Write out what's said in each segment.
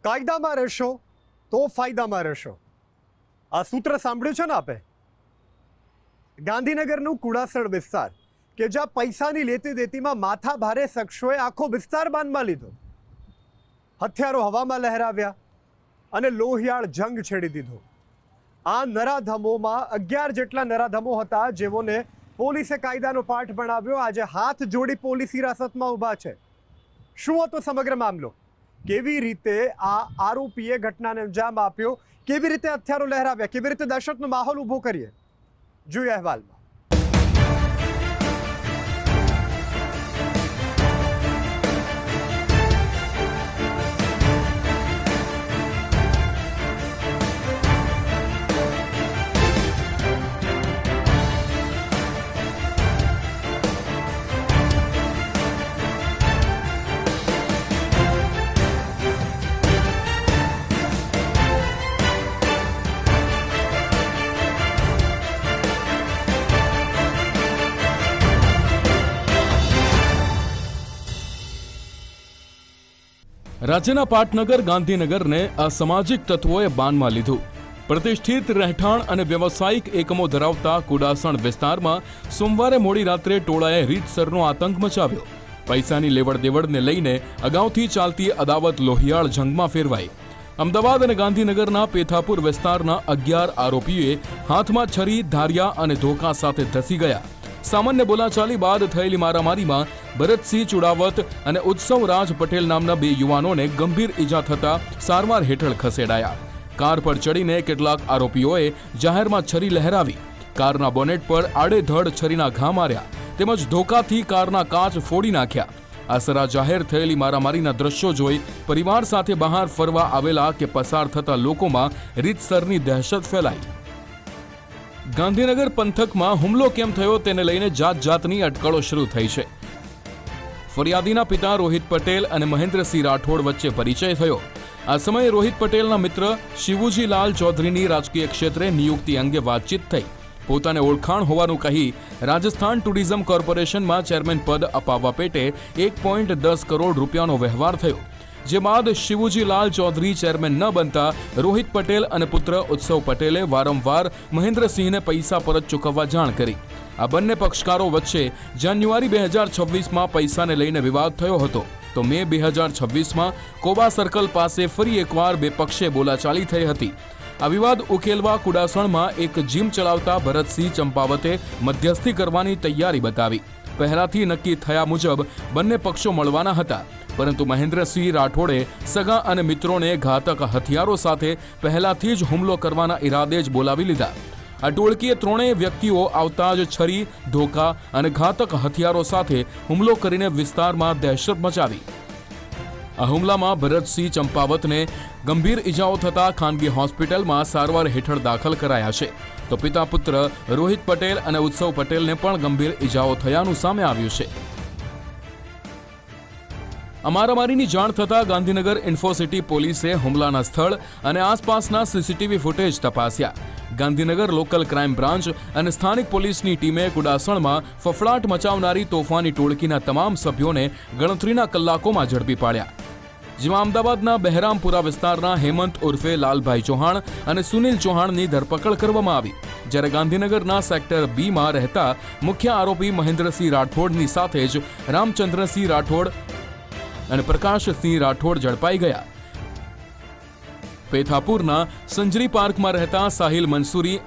કાયદામાં રહેશો તો ફાયદામાં રહેશો. આ સૂત્ર સાંભળ્યું છે ને આપે? ગાંધીનગરનું કુડાસણ વિસ્તાર કે જ્યાં પૈસાની લેતી દેતીમાં માથા ભારે શખ્સોએ આખો વિસ્તાર બાનમાં લીધો, હથિયારો હવામાં લહેરાવ્યા અને લોહિયાળ જંગ છેડી દીધો. આ નરાધમોમાં 11 જેટલા નરાધમો હતા જેઓને પોલીસે કાયદાનો પાઠ ભણાવ્યો. આજે હાથ જોડી પોલીસ હિરાસતમાં ઊભા છે. શું હતો સમગ્ર મામલો? કેવી રીતે આ આરોપીએ ઘટનાને અંજામ આપ્યો? કેવી રીતે હથિયારો લહેરાવ્યા? કેવી રીતે દહેશતનો માહોલ ઊભો કરીએ? જોઈએ અહેવાલમાં. રાજ્યના પાટનગર ગાંધીનગરને અસામાજિક તત્વોએ બાનમાં લીધું. પ્રતિષ્ઠિત રહેઠાણ અને વ્યવસાયિક એકમો ધરાવતા કુડાસણ વિસ્તારમાં સોમવારે મોડી રાત્રે ટોળાએ રીતસરનો આતંક મચાવ્યો. પૈસાની લેવડ દેવડને લઈને અગાઉથી ચાલતી અદાવત લોહિયાળ જંગમાં ફેરવાઈ. અમદાવાદ અને ગાંધીનગરના પેથાપુર વિસ્તારના 11 આરોપીઓએ હાથમાં છરી, ધારિયા અને ધોકા સાથે ધસી ગયા. સામાન્ય બોલાચાલી બાદ થયેલી મારામારીમાં ભરતસિંહ ચુડાવત અને ઉત્સવ રાજ પટેલ નામના 2 યુવાનોને ગંભીર ઈજા થતા સારવાર હેઠળ ખસેડાયા. કાર પર ચડીને કેટલાક આરોપીઓએ જાહેરમાં છરી લહેરાવી, કારના બોનેટ પર આડેધડ છરીના ઘા માર્યા તેમજ ધોકાથી કારના કાચ ફોડી નાખ્યા. આસરા જાહેર થયેલી મારામારીના દ્રશ્યો જોઈ પરિવાર સાથે બહાર ફરવા આવેલા કે પસાર થતા લોકોમાં રીતસરની દહેશત ફેલાઈ. ગાંધીનગર પંથકમાં હુમલો કેમ થયો તેને લઈને જાતની અટકળો શરૂ થઈ છે. ફરિયાદીના પિતા રોહિત પટેલ અને મહેન્દ્રસિંહ રાઠોડ વચ્ચે પરિચય થયો. આ સમયે રોહિત પટેલના મિત્ર શિવુજીલાલ ચૌધરીની રાજકીય ક્ષેત્રે નિયુક્તિ અંગે વાતચીત થઈ. પોતાને ઓળખાણ હોવાનું કહી રાજસ્થાન ટુરિઝમ કોર્પોરેશનમાં ચેરમેન પદ અપાવવા પેટે 1.10 કરોડ રૂપિયાનો વ્યવહાર થયો. જે બાદ શિવુજીલાલ ચૌધરી ચેરમેન ન બનતા રોહિત પટેલ અને પુત્ર ઉત્સવ પટેલે વારંવાર મહેન્દ્રસિંહને પૈસા પરત ચૂકવવા જાણ કરી. આ બંને પક્ષકારો વચ્ચે જાન્યુઆરી 2026માં પૈસાને લઈને વિવાદ થયો હતો. તો મે 2026માં કોબા સર્કલ પાસે ફરી એકવાર 2 પક્ષે બોલાચાલી થઈ હતી. આ વિવાદ ઉકેલવા કુડાસણમાં એક જીમ ચલાવતા ભરતસિંહ ચંપાવતે મધ્યસ્થી કરવાની તૈયારી બતાવી. પહેલાથી નક્કી થયા મુજબ બંને પક્ષો મળવાના હતા, પરંતુ મહેન્દ્રસિંહ રાઠોડે સગા અને મિત્રોને ઘાતક હથિયારો સાથે પહેલાથી જ હુમલો કરવાના ઈરાદે જ બોલાવી લીધા. આ ટોળકીએ ત્રણેય વ્યક્તિઓ આવતા જ છરી, ધોકા અને ઘાતક હથિયારો સાથે હુમલો કરીને વિસ્તારમાં દહેશત મચાવી. આ હુમલામાં ભરતસિંહ ચંપાવતને ગંભીર ઈજાઓ થતા ખાનગી હોસ્પિટલમાં સારવાર હેઠળ દાખલ કરાયા છે. તો પિતા પુત્ર રોહિત પટેલ અને ઉત્સવ પટેલને પણ ગંભીર ઈજાઓ થયાનું સામે આવ્યું છે. મારામારીની જાણ થતાં ગાંધીનગર ઇન્ફોસિટી પોલીસે હુમલાના સ્થળ અને આસપાસના સીસીટીવી ફૂટેજ તપાસ્યા. ગાંધીનગર લોકલ ક્રાઇમ બ્રાન્ચ અને સ્થાનિક પોલીસની ટીમે કુડાસણમાં ફફડાટ મચાવનારી તોફાની ટોળકીના તમામ સભ્યોને ગણતરીના કલાકોમાં ઝડપી પાડ્યા. જેમાં અમદાવાદના બહેરામપુરા વિસ્તારના હેમંત ઉર્ફે લાલભાઈ ચૌહાણ અને સુનિલ ચૌહાણની ધરપકડ કરવામાં આવી. જ્યારે ગાંધીનગરના સેક્ટર બીમાં રહેતા મુખ્ય આરોપી મહેન્દ્રસિંહ રાઠોડની સાથે જ રામચંદ્રસિંહ રાઠોડ અને પ્રકાશસિંહ રાઠોડ ઝડપાઈ ગયા. પેથાપુરના સંજરી પાર્કમાં રહેતા સાહિલ મંસૂરી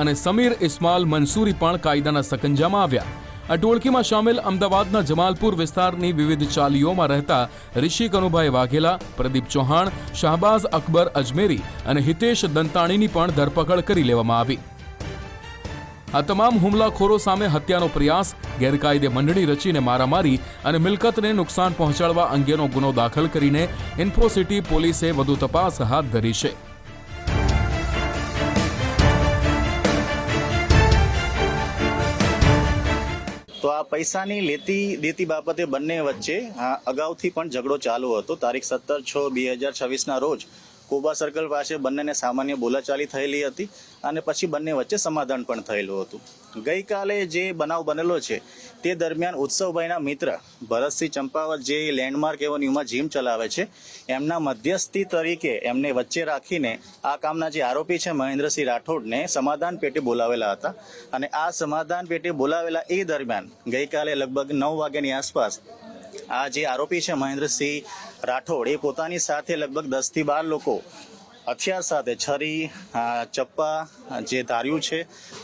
અને સમીર ઇસ્માલ મંસૂરી પણ કાયદાના સકંજામાં આવ્યા. આ ટોળકીમાં સામેલ અમદાવાદના જમાલપુર વિસ્તારની વિવિધ ચાલીઓમાં રહેતા ઋષિ કનુભાઈ વાઘેલા, પ્રદીપ ચૌહાણ, શાહબાઝ અકબર અજમેરી અને હિતેશ દંતાણીની પણ ધરપકડ કરી લેવામાં આવી. આ તમામ હુમલાખોરો સામે હત્યાનો પ્રયાસ, ગેરકાયદે મંડળી રચીને મારામારી અને મિલકતને નુકસાન પહોંચાડવા અંગેનો ગુનો દાખલ કરીને ઇન્ફોસિટી પોલીસે વધુ તપાસ હાથ ધરી છે. તો આ પૈસાની લેતી દેતી બાબતે બંને વચ્ચે અગાઉથી પણ ઝઘડો ચાલુ હતો. તારીખ 17/6/2026ના રોજ કોબા સર્કલ પાસે બંનેને સામાન્ય બોલાચાલી થયેલી હતી અને પછી બંને વચ્ચે સમાધાન પણ થયેલું હતું. ગઈકાલે જે બનાવ બનેલો છે તે દરમિયાન ઉત્સવભાઈના મિત્ર ભરતસિંહ ચંપાવત જે લેન્ડમાર્ક એવન્યુમાં જીમ ચલાવે છે એમના મધ્યસ્થી તરીકે એમને વચ્ચે રાખીને આ કામના જે આરોપી છે મહેન્દ્રસિંહ રાઠોડને સમાધાન પેટે બોલાવેલા હતા અને આ સમાધાન પેટે બોલાવેલા એ દરમિયાન ગઈકાલે લગભગ 9 વાગ્યાની આસપાસ આ જે આરોપી છે મહેન્દ્રસિંહ રાઠોડ એ પોતાની સાથે લગભગ 10 થી 12 લોકો હથિયાર સાથે છરી, ચપ્પા, જે ધાર્યું છે,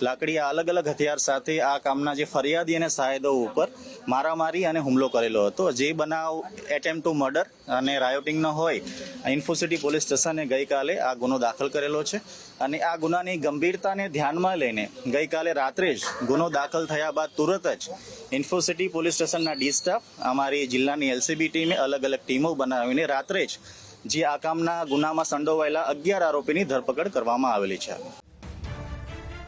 લાકડી, આ અલગ અલગ હથિયાર સાથે આ કામના જે ફરિયાદી અને સાહેદો ઉપર મારામારી અને હુમલો કરેલો હતો. જે બનાવ એટેમ્પ ટુ મર્ડર અને રાયોટિંગનો હોય ઇન્ફોસિટી પોલીસ સ્ટેશને ગઈકાલે આ ગુનો દાખલ કરેલો છે અને આ ગુનાની ગંભીરતાને ધ્યાનમાં લઈને ગઈકાલે રાત્રે જ ગુનો દાખલ થયા બાદ તુરત જ ઇન્ફોસિટી પોલીસ સ્ટેશનના ડી સ્ટાફ, અમારી જિલ્લાની એલસીબી ટીમે અલગ અલગ ટીમો બનાવીને રાત્રે જ જે આ કામના ગુનામાં સંડોવાયેલા 11 આરોપીની ધરપકડ કરવામાં આવેલી છે.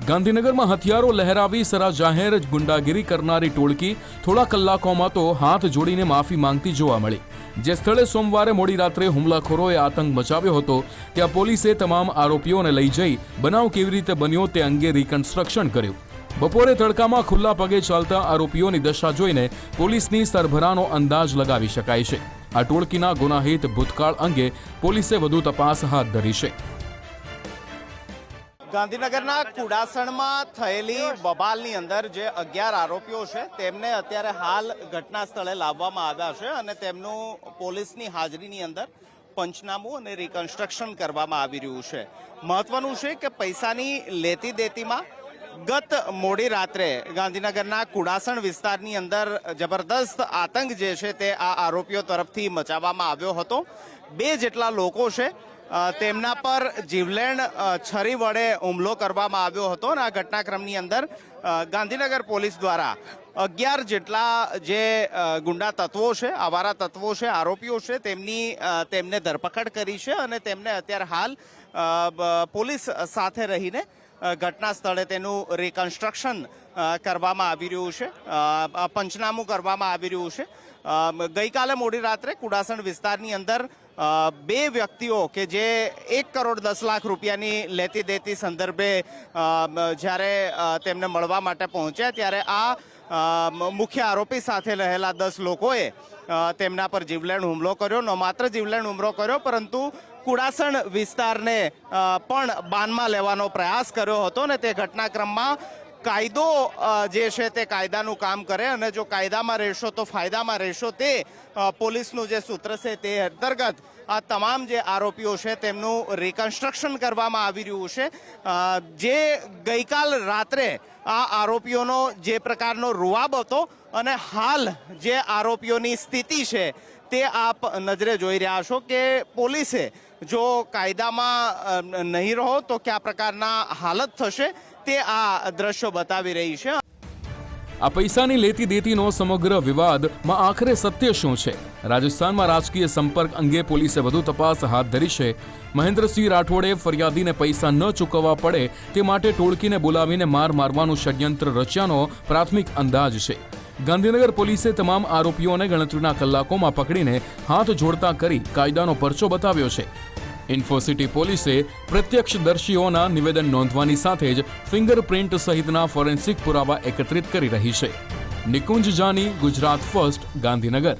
ગાંધીનગરમાં હથિયારો લહેરાવી સરા જાહેર ગુંડાગીરી કરનારી ટોળકી થોડા કલાકોમાં તો હાથ જોડીને માફી માંગતી જોવા મળી. જે સ્થળે સોમવારે મોડી રાત્રે હુમલાખોરોએ આતંક મચાવ્યો હતો ત્યાં પોલીસે તમામ આરોપીઓને લઈ જઈ બનાવ કેવી રીતે બન્યો તે અંગે રિકન્સ્ટ્રક્શન કર્યું. બપોરે તડકામાં ખુલ્લા પગે ચાલતા આરોપીઓની દશા જોઈને પોલીસની સરભરાનો અંદાજ લગાવી શકાય છે. આ ટોળકીના ગુનાહિત ભૂતકાળ અંગે પોલીસે વધુ તપાસ હાથ ધરી છે. ગાંધીનગરના કુડાસણમાં થયેલી બબાલની અંદર જે 11 આરોપીઓ છે તેમને અત્યારે હાલ ઘટના સ્થળે લાવવામાં આવ્યા છે અને તેમનું પોલીસની હાજરીની અંદર પંચનામું અને રિકન્સ્ટ્રક્શન કરવામાં આવી રહ્યું છે. મહત્વનું છે કે પૈસાની લેતી દેતીમાં ગત મોડી રાત્રે ગાંધીનગરના કુડાસણ વિસ્તારની અંદર જબરદસ્ત આતંક જે છે તે આ આરોપીઓ તરફથી મચાવવામાં આવ્યો હતો. 2 જેટલા લોકો છે તેમના પર જીવલેણ છરી વડે હુમલો કરવામાં આવ્યો હતો અને આ ઘટનાક્રમની અંદર ગાંધીનગર પોલીસ દ્વારા 11 જેટલા જે ગુંડા તત્વો છે, આવારા તત્વો છે, આરોપીઓ છે તેમને ધરપકડ કરી છે અને તેમને અત્યારે હાલ પોલીસ સાથે રહીને ઘટના સ્થળે તેનું રિકન્સ્ટ્રક્શન કરવામાં આવી રહ્યું છે, પંચનામું કરવામાં આવી રહ્યું છે. ગઈકાલે મોડી રાત્રે કુડાસણ વિસ્તારની અંદર 2 વ્યક્તિઓ કે જે 1 કરોડ 10 લાખ રૂપિયાની લેતી દેતી સંદર્ભે જ્યારે તેમને મળવા માટે પહોંચ્યા ત્યારે આ મુખ્ય આરોપી સાથે રહેલા 10 લોકોએ તેમના પર જીવલેણ હુમલો કર્યો. ન માત્ર જીવલેણ હુમલો કર્યો પરંતુ કુડાસણ વિસ્તારને પણ બાનમાં લેવાનો પ્રયાસ કર્યો હતો અને તે ઘટનાક્રમમાં કાયદો જે છે તે કાયદાનું કામ કરે અને જો કાયદામાં રહેશો તો ફાયદામાં રહેશો તે પોલીસનું જે સૂત્ર છે તે અંતર્ગત આ તમામ જે આરોપીઓ છે તેમનું રિકન્સ્ટ્રક્શન કરવામાં આવી રહ્યું છે. જે ગઈકાલ રાત્રે આ આરોપીઓનો જે પ્રકારનો રૂઆબ હતો અને હાલ જે આરોપીઓની સ્થિતિ છે તે આપ નજરે જોઈ રહ્યા છો કે પોલીસે જો કાયદામાં નહીં રહો તો કયા પ્રકારના હાલત થશે તે આ દ્રશ્યો બતાવી રહી છે. આ પૈસાની લેતી દેતીનો સમગ્ર વિવાદમાં આખરે સત્ય શું છે? રાજસ્થાનમાં રાજકીય સંપર્ક અંગે પોલીસે વધુ તપાસ હાથ ધરી છે. મહેન્દ્રસિંહ રાઠોડે ફરિયાદીને પૈસા ન ચૂકવવા પડે તે માટે ટોળકીને બોલાવીને મારવાનું ષડયંત્ર રચ્યાનો પ્રાથમિક અંદાજ છે. ગાંધીનગર પોલીસે તમામ આરોપીઓને ગણતરીના કલાકોમાં પકડીને હાથ જોડતા કરી કાયદાનો પરચો બતાવ્યો છે. ઇન્ફોસિટી પોલીસે પ્રત્યક્ષદર્શીઓના નિવેદન નોંધવાની સાથે જ ફિંગરપ્રિન્ટ સહિતના ફોરેન્સિક પુરાવા એકત્રિત કરી રહી છે. નિકુંજ જાની, ગુજરાત ફર્સ્ટ, ગાંધીનગર.